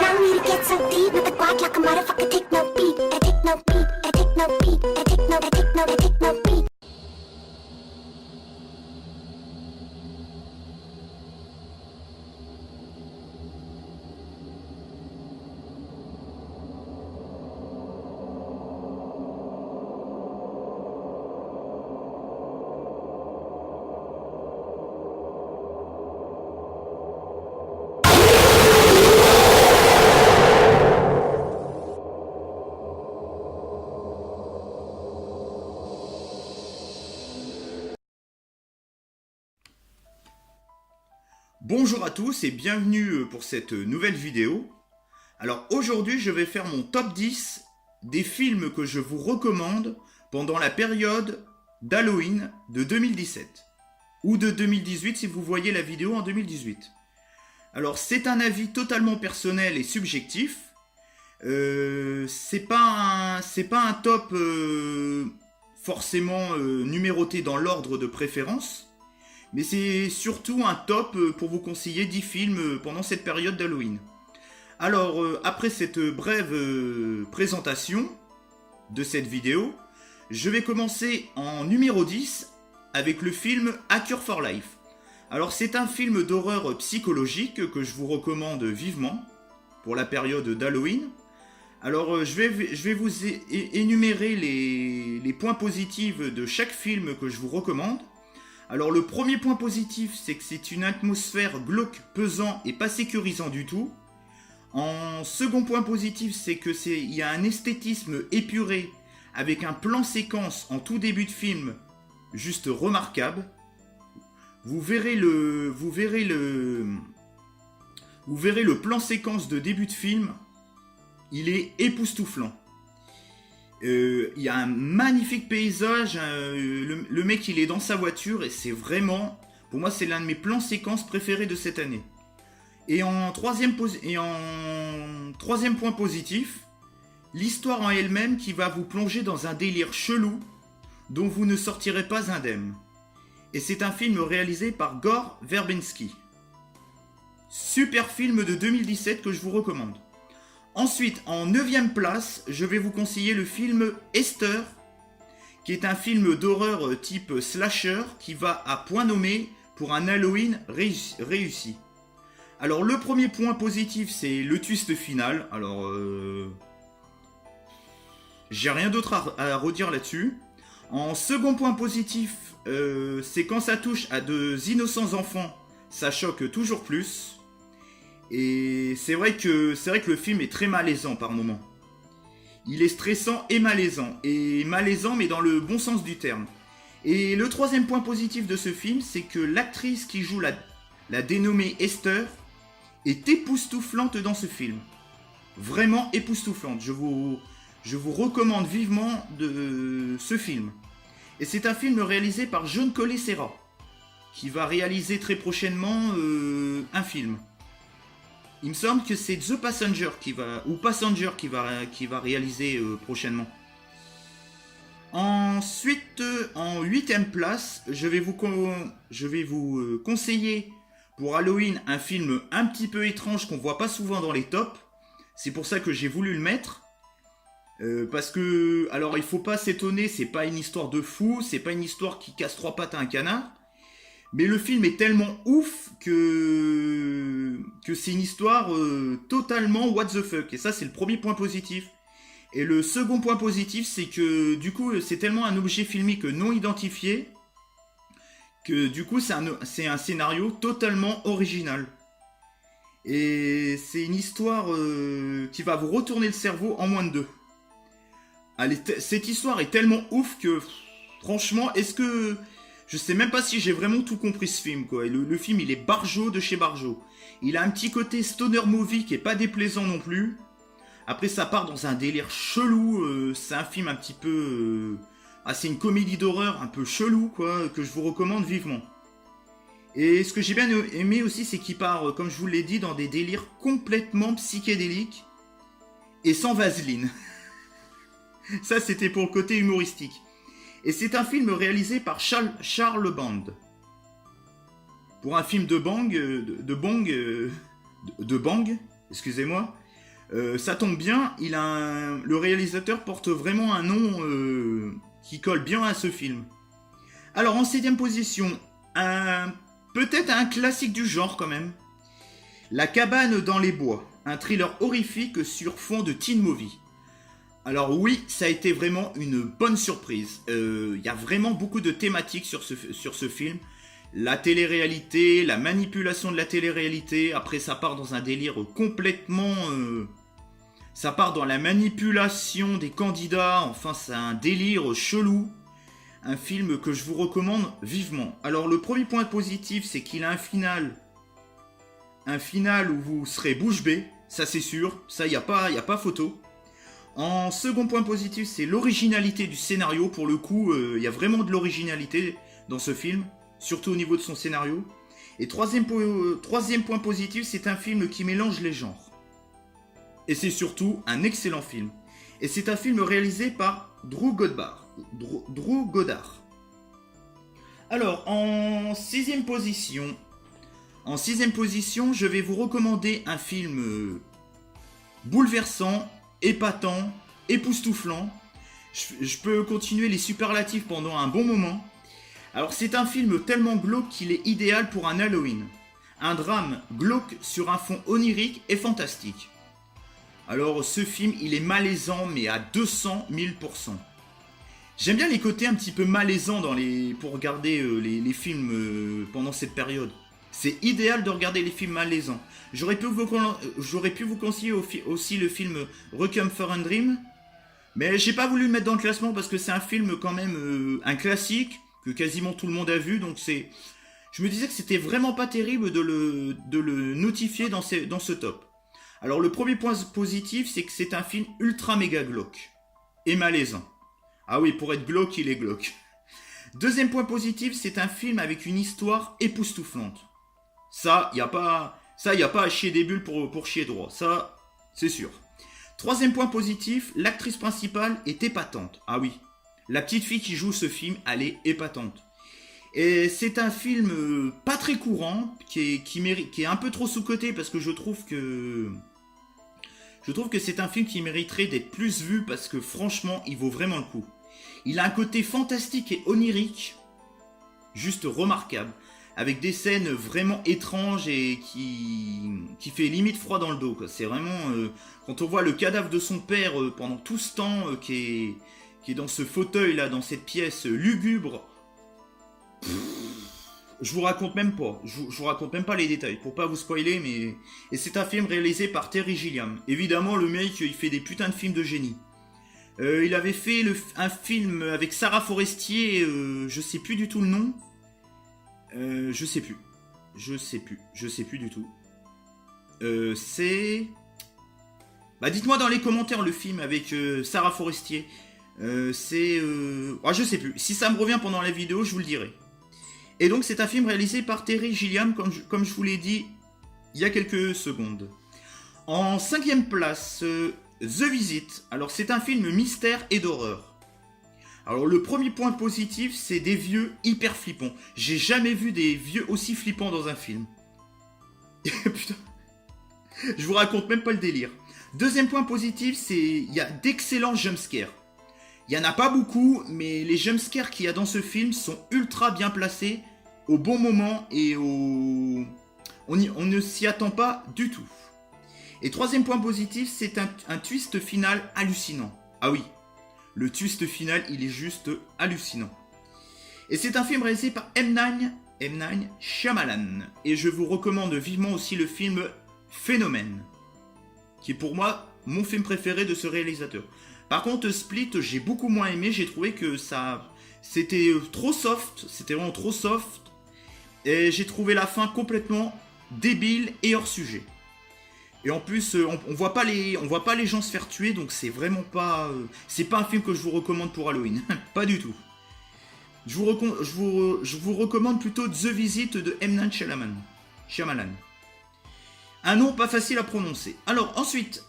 allow me to get so deep with the guac like a motherfucker. Take no beat, I take no beat, I take no beat, I take no, I take no, I take no beat. Bonjour à tous et bienvenue pour cette nouvelle vidéo. Alors aujourd'hui je vais faire mon top 10 des films que je vous recommande pendant la période d'Halloween de 2017. Ou de 2018 si vous voyez la vidéo en 2018. Alors c'est un avis totalement personnel et subjectif. C'est pas un top forcément numéroté dans l'ordre de préférence. Mais c'est surtout un top pour vous conseiller 10 films pendant cette période d'Halloween. Alors, après cette brève présentation de cette vidéo, je vais commencer en numéro 10 avec le film A Cure for Life. Alors, c'est un film d'horreur psychologique que je vous recommande vivement pour la période d'Halloween. Alors, je vais vous énumérer les points positifs de chaque film que je vous recommande. Alors le premier point positif, c'est que c'est une atmosphère glauque, pesant et pas sécurisant du tout. En second point positif, c'est que il y a un esthétisme épuré avec un plan séquence en tout début de film juste remarquable. Vous verrez le plan séquence de début de film, il est époustouflant. Il y a un magnifique paysage, le mec il est dans sa voiture et c'est vraiment, pour moi c'est l'un de mes plans séquences préférés de cette année. Et en troisième point positif, l'histoire en elle-même qui va vous plonger dans un délire chelou dont vous ne sortirez pas indemne. Et c'est un film réalisé par Gore Verbinski. Super film de 2017 que je vous recommande. Ensuite, en 9e place, je vais vous conseiller le film Esther, qui est un film d'horreur type slasher qui va à point nommé pour un Halloween réussi. Alors, le premier point positif, c'est le twist final. Alors, j'ai rien d'autre à redire là-dessus. En second point positif, c'est quand ça touche à de innocents enfants, ça choque toujours plus. Et c'est vrai que le film est très malaisant par moments. Il est stressant et malaisant mais dans le bon sens du terme. Et le troisième point positif de ce film, c'est que l'actrice qui joue la dénommée Esther est époustouflante dans ce film. Vraiment époustouflante. Je vous recommande vivement de ce film. Et c'est un film réalisé par John Collet-Serra, qui va réaliser très prochainement un film. Il me semble que c'est The Passenger qui va réaliser prochainement. Ensuite, en 8e place, je vais vous conseiller pour Halloween un film un petit peu étrange qu'on voit pas souvent dans les tops. C'est pour ça que j'ai voulu le mettre. Parce que, alors il faut pas s'étonner, c'est pas une histoire de fou, c'est pas une histoire qui casse trois pattes à un canard. Mais le film est tellement ouf que c'est une histoire totalement what the fuck. Et ça, c'est le premier point positif. Et le second point positif, c'est que du coup, c'est tellement un objet filmique non identifié que du coup, c'est un scénario totalement original. Et c'est une histoire qui va vous retourner le cerveau en moins de 2. Cette histoire est tellement ouf que, franchement, je sais même pas si j'ai vraiment tout compris ce film, quoi. Le film, il est Barjo de chez Barjo. Il a un petit côté stoner movie qui est pas déplaisant non plus. Après, ça part dans un délire chelou. C'est un film un petit peu... c'est une comédie d'horreur un peu chelou, quoi, que je vous recommande vivement. Et ce que j'ai bien aimé aussi, c'est qu'il part, comme je vous l'ai dit, dans des délires complètement psychédéliques et sans vaseline. Ça, c'était pour le côté humoristique. Et c'est un film réalisé par Charles Band. Pour un film de bang, excusez-moi, Ça tombe bien, le réalisateur porte vraiment un nom qui colle bien à ce film. Alors en 7ème position, peut-être un classique du genre quand même. La cabane dans les bois, un thriller horrifique sur fond de teen movie. Alors oui, ça a été vraiment une bonne surprise. Il y a vraiment beaucoup de thématiques sur ce film. La télé-réalité, la manipulation de la télé-réalité. Après, ça part dans un délire complètement... ça part dans la manipulation des candidats. Enfin, c'est un délire chelou. Un film que je vous recommande vivement. Alors, le premier point positif, c'est qu'il a un final. Un final où vous serez bouche bée. Ça, c'est sûr. Ça, il n'y a pas photo. En second point positif, c'est l'originalité du scénario. Pour le coup, il y a vraiment de l'originalité dans ce film. Surtout au niveau de son scénario. Et troisième point positif, c'est un film qui mélange les genres. Et c'est surtout un excellent film. Et c'est un film réalisé par Drew Goddard. Alors, en sixième position, je vais vous recommander un film bouleversant, épatant, époustouflant. Je peux continuer les superlatifs pendant un bon moment. Alors c'est un film tellement glauque qu'il est idéal pour un Halloween. Un drame glauque sur un fond onirique et fantastique. Alors ce film il est malaisant mais à 200 000%. J'aime bien les côtés un petit peu malaisants pour regarder les films pendant cette période. C'est idéal de regarder les films malaisants. J'aurais pu vous conseiller aussi le film Requiem for a Dream. Mais j'ai pas voulu le mettre dans le classement parce que c'est un film quand même un classique que quasiment tout le monde a vu. Donc je me disais que c'était vraiment pas terrible de le notifier dans ce top. Alors le premier point positif, c'est que c'est un film ultra méga glauque. Et malaisant. Ah oui, pour être glauque, il est glauque. Deuxième point positif, c'est un film avec une histoire époustouflante. Ça, y a pas à chier des bulles pour chier droit. Ça, c'est sûr. Troisième point positif, l'actrice principale est épatante. Ah oui, la petite fille qui joue ce film, elle est épatante. Et c'est un film pas très courant, qui est un peu trop sous-coté parce que je trouve que c'est un film qui mériterait d'être plus vu parce que franchement, il vaut vraiment le coup. Il a un côté fantastique et onirique, juste remarquable, avec des scènes vraiment étranges et qui fait limite froid dans le dos, quoi. C'est vraiment quand on voit le cadavre de son père pendant tout ce temps qui est dans ce fauteuil là, dans cette pièce lugubre. Je vous raconte même pas. Je vous raconte même pas les détails pour pas vous spoiler, mais et c'est un film réalisé par Terry Gilliam. Évidemment, le mec il fait des putains de films de génie. Il avait fait un film avec Sarah Forestier, je sais plus du tout le nom. Je sais plus du tout. C'est... Bah dites-moi dans les commentaires le film avec Sarah Forestier. C'est... Ah, je sais plus. Si ça me revient pendant la vidéo, je vous le dirai. Et donc c'est un film réalisé par Terry Gilliam, comme je vous l'ai dit il y a quelques secondes. En 5e place, The Visit. Alors c'est un film mystère et d'horreur. Alors le premier point positif, c'est des vieux hyper flippants. J'ai jamais vu des vieux aussi flippants dans un film. Putain. Je vous raconte même pas le délire. Deuxième point positif, c'est il y a d'excellents jumpscares. Il y en a pas beaucoup, mais les jumpscares qu'il y a dans ce film sont ultra bien placés, au bon moment et on ne s'y attend pas du tout. Et troisième point positif, c'est un twist final hallucinant. Ah oui, le twist final, il est juste hallucinant. Et c'est un film réalisé par M. Night Shyamalan. Et je vous recommande vivement aussi le film Phénomène, qui est pour moi mon film préféré de ce réalisateur. Par contre, Split, j'ai beaucoup moins aimé. J'ai trouvé que c'était trop soft. C'était vraiment trop soft. Et j'ai trouvé la fin complètement débile et hors sujet. Et en plus, on voit pas les gens se faire tuer, donc c'est vraiment pas... c'est pas un film que je vous recommande pour Halloween. Pas du tout. Je vous recommande plutôt The Visit de M. Night Shyamalan. Un nom pas facile à prononcer. Alors, ensuite...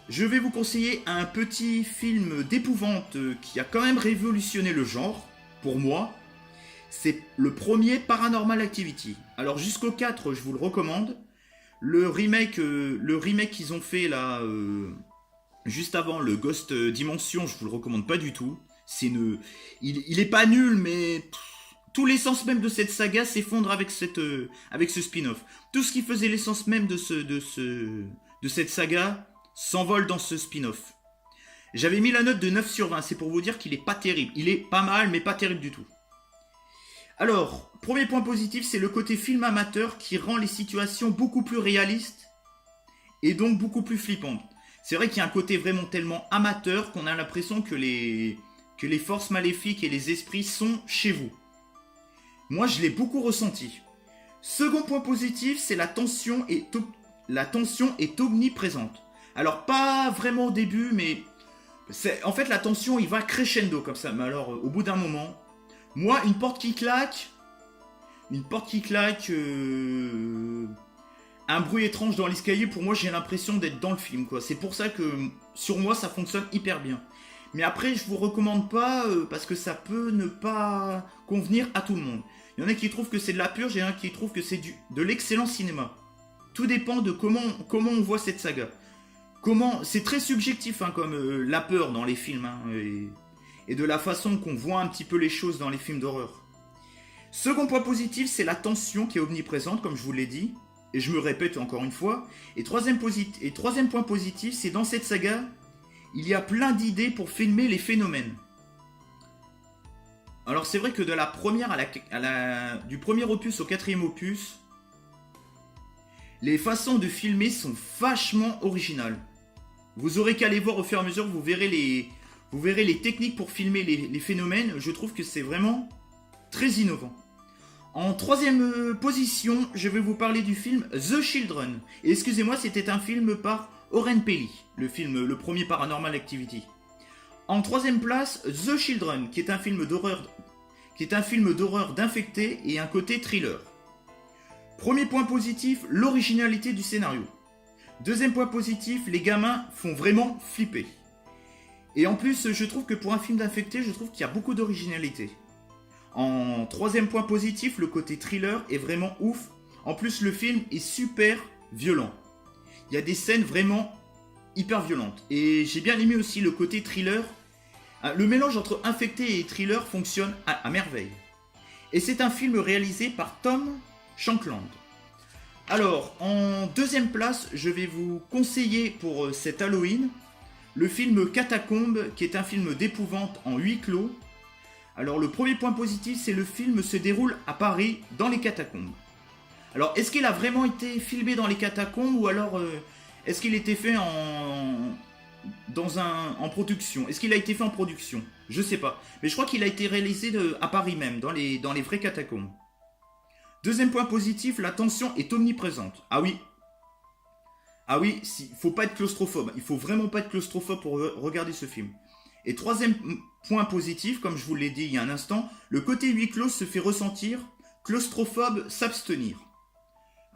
je vais vous conseiller un petit film d'épouvante qui a quand même révolutionné le genre, pour moi. C'est le premier Paranormal Activity. Alors jusqu'au 4, je vous le recommande. le remake qu'ils ont fait là, juste avant, le Ghost Dimension, je vous le recommande pas du tout. Il est pas nul, mais tout l'essence même de cette saga s'effondre avec avec ce spin-off. Tout ce qui faisait l'essence même de cette saga s'envole dans ce spin-off. J'avais mis la note de 9 sur 20, c'est pour vous dire qu'il est pas terrible. Il est pas mal, mais pas terrible du tout. Alors, premier point positif, c'est le côté film amateur qui rend les situations beaucoup plus réalistes et donc beaucoup plus flippantes. C'est vrai qu'il y a un côté vraiment tellement amateur qu'on a l'impression que les forces maléfiques et les esprits sont chez vous. Moi, je l'ai beaucoup ressenti. Second point positif, c'est la tension est omniprésente. Alors, pas vraiment au début, mais en fait, la tension, il va crescendo comme ça. Mais alors, au bout d'un moment, moi, une porte qui claque, un bruit étrange dans l'escalier, pour moi, j'ai l'impression d'être dans le film, quoi. C'est pour ça que, sur moi, ça fonctionne hyper bien. Mais après, je vous recommande pas, parce que ça peut ne pas convenir à tout le monde. Il y en a qui trouvent que c'est de la purge, et il y en a qui trouvent que c'est de l'excellent cinéma. Tout dépend de comment on voit cette saga. C'est très subjectif, hein, comme la peur dans les films, hein, et de la façon qu'on voit un petit peu les choses dans les films d'horreur. Second point positif, c'est la tension qui est omniprésente, comme je vous l'ai dit, et je me répète encore une fois. Et troisième point positif, c'est dans cette saga, il y a plein d'idées pour filmer les phénomènes. Alors c'est vrai que de la première du premier opus au quatrième opus, les façons de filmer sont vachement originales. Vous aurez qu'à les voir au fur et à mesure, vous verrez les techniques pour filmer les phénomènes. Je trouve que c'est vraiment très innovant. En troisième position, je vais vous parler du film The Children. Et excusez-moi, c'était un film par Oren Peli, le premier Paranormal Activity. En troisième place, The Children, qui est un film d'horreur d'infectés et un côté thriller. Premier point positif, l'originalité du scénario. Deuxième point positif, les gamins font vraiment flipper. Et en plus, je trouve que pour un film d'infectés, je trouve qu'il y a beaucoup d'originalité. En troisième point positif, le côté thriller est vraiment ouf. En plus, le film est super violent. Il y a des scènes vraiment hyper violentes. Et j'ai bien aimé aussi le côté thriller. Le mélange entre infecté et thriller fonctionne à merveille. Et c'est un film réalisé par Tom Shankland. Alors, en deuxième place, je vais vous conseiller pour cet Halloween le film Catacombe, qui est un film d'épouvante en huis clos. Alors, le premier point positif, c'est le film se déroule à Paris, dans les catacombes. Alors, est-ce qu'il a vraiment été filmé dans les catacombes, ou alors est-ce qu'il a été fait en production? Est-ce qu'il a été fait en production? Je sais pas. Mais je crois qu'il a été réalisé à Paris même, dans les vraies catacombes. Deuxième point positif, la tension est omniprésente. Ah oui, faut pas être claustrophobe. Il faut vraiment pas être claustrophobe pour regarder ce film. Et troisième point positif, comme je vous l'ai dit il y a un instant, le côté huis clos se fait ressentir, claustrophobe s'abstenir.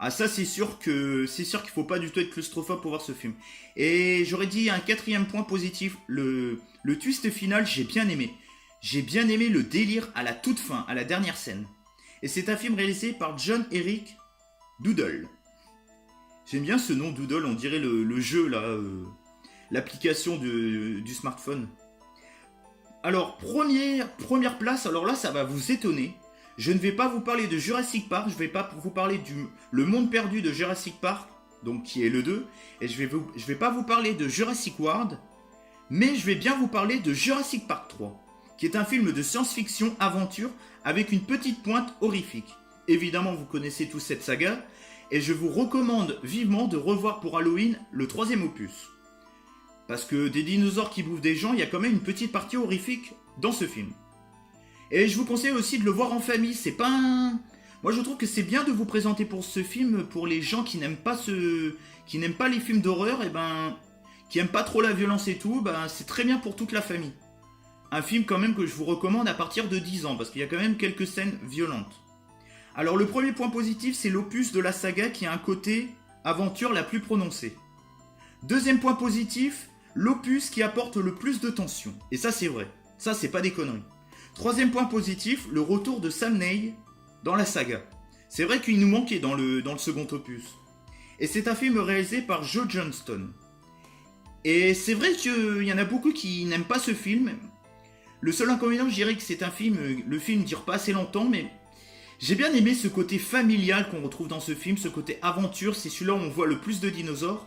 Ah ça c'est sûr qu'il faut pas du tout être claustrophobe pour voir ce film. Et j'aurais dit un quatrième point positif, le twist final, j'ai bien aimé. J'ai bien aimé le délire à la toute fin, à la dernière scène. Et c'est un film réalisé par John Eric Doodle. J'aime bien ce nom Doodle, on dirait le jeu là, l'application du smartphone. Alors première place, alors là ça va vous étonner. Je ne vais pas vous parler de Jurassic Park, je ne vais pas vous parler le monde perdu de Jurassic Park, donc qui est le 2, et je vais pas vous parler de Jurassic World, mais je vais bien vous parler de Jurassic Park 3, qui est un film de science-fiction aventure avec une petite pointe horrifique. Évidemment, vous connaissez tous cette saga, et je vous recommande vivement de revoir pour Halloween le troisième opus. Parce que des dinosaures qui bouffent des gens, il y a quand même une petite partie horrifique dans ce film. Et je vous conseille aussi de le voir en famille, c'est pas un... Moi je trouve que c'est bien de vous présenter pour ce film, pour les gens qui n'aiment pas les films d'horreur, et qui aiment pas trop la violence et tout, c'est très bien pour toute la famille. Un film quand même que je vous recommande à partir de 10 ans, parce qu'il y a quand même quelques scènes violentes. Alors le premier point positif, c'est l'opus de la saga qui a un côté aventure la plus prononcée. Deuxième point positif, l'opus qui apporte le plus de tension. Et ça c'est vrai, ça c'est pas des conneries. Troisième point positif, le retour de Sam Neill dans la saga. C'est vrai qu'il nous manquait dans le second opus. Et c'est un film réalisé par Joe Johnston. Et c'est vrai qu'il y en a beaucoup qui n'aiment pas ce film. Le seul inconvénient, je dirais que c'est un film, le film dure pas assez longtemps, mais j'ai bien aimé ce côté familial qu'on retrouve dans ce film, ce côté aventure, c'est celui-là où on voit le plus de dinosaures.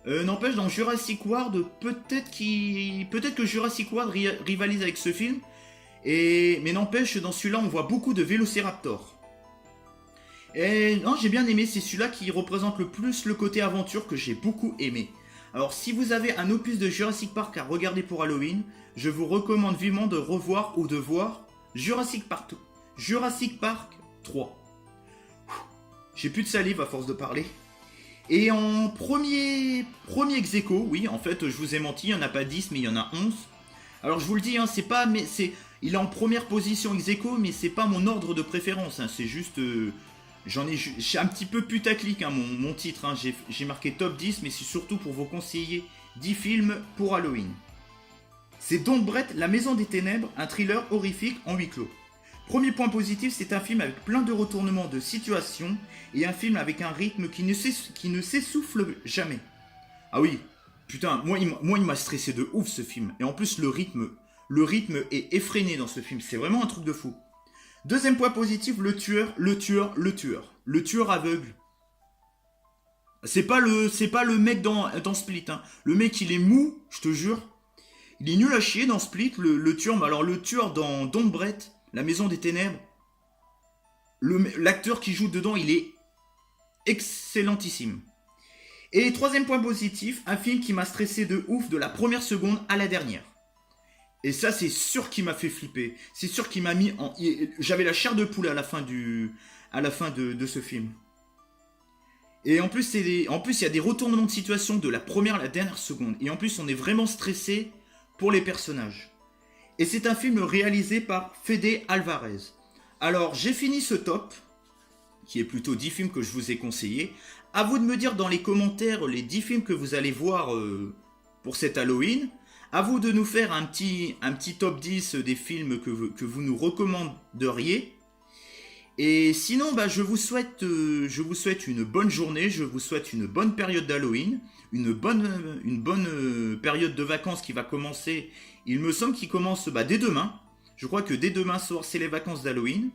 N'empêche, dans Jurassic World, peut-être que Jurassic World rivalise avec ce film, mais n'empêche, dans celui-là, on voit beaucoup de vélociraptors. Et non, j'ai bien aimé, c'est celui-là qui représente le plus le côté aventure que j'ai beaucoup aimé. Alors, si vous avez un opus de Jurassic Park à regarder pour Halloween, je vous recommande vivement de revoir ou de voir Jurassic Park 3. J'ai plus de salive à force de parler. Et en premier ex-aequo, oui, en fait, je vous ai menti, il n'y en a pas 10, mais il y en a 11. Alors, je vous le dis, hein, il est en première position ex-aequo, mais c'est pas mon ordre de préférence, hein, c'est juste... j'ai un petit peu putaclic, hein, mon titre, hein, j'ai marqué top 10, mais c'est surtout pour vous conseiller 10 films pour Halloween. C'est Don't Breath, La Maison des Ténèbres, un thriller horrifique en huis clos. Premier point positif, c'est un film avec plein de retournements de situation et un film avec un rythme qui ne s'essouffle jamais. Ah oui, putain, moi il m'a stressé de ouf ce film. Et en plus le rythme est effréné dans ce film, c'est vraiment un truc de fou. Deuxième point positif, le tueur aveugle. C'est pas le mec dans Split, hein. Le mec il est mou, je te jure. Il est nul à chier dans Split, le tueur. Mais alors le tueur dans Don't Breath, La Maison des Ténèbres, l'acteur qui joue dedans, il est excellentissime. Et troisième point positif, un film qui m'a stressé de ouf de la première seconde à la dernière. Et ça, c'est sûr qu'il m'a fait flipper. C'est sûr qu'il m'a mis en... J'avais la chair de poule à la fin de ce film. Et en plus, il y a des retournements de situation de la première à la dernière seconde. Et en plus, on est vraiment stressé pour les personnages. Et c'est un film réalisé par Fede Alvarez. Alors, j'ai fini ce top, qui est plutôt 10 films que je vous ai conseillés. À vous de me dire dans les commentaires les 10 films que vous allez voir pour cet Halloween. À vous de nous faire un petit top 10 des films que vous nous recommanderiez. Et sinon, je vous souhaite une bonne journée, je vous souhaite une bonne période d'Halloween, une bonne période de vacances qui va commencer, il me semble qu'il commence dès demain. Je crois que dès demain soir, c'est les vacances d'Halloween.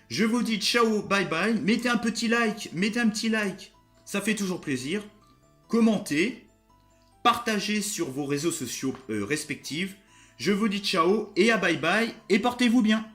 Je vous dis ciao, bye bye, mettez un petit like, ça fait toujours plaisir. Commentez, partagez sur vos réseaux sociaux respectifs. Je vous dis ciao et à bye bye et portez-vous bien.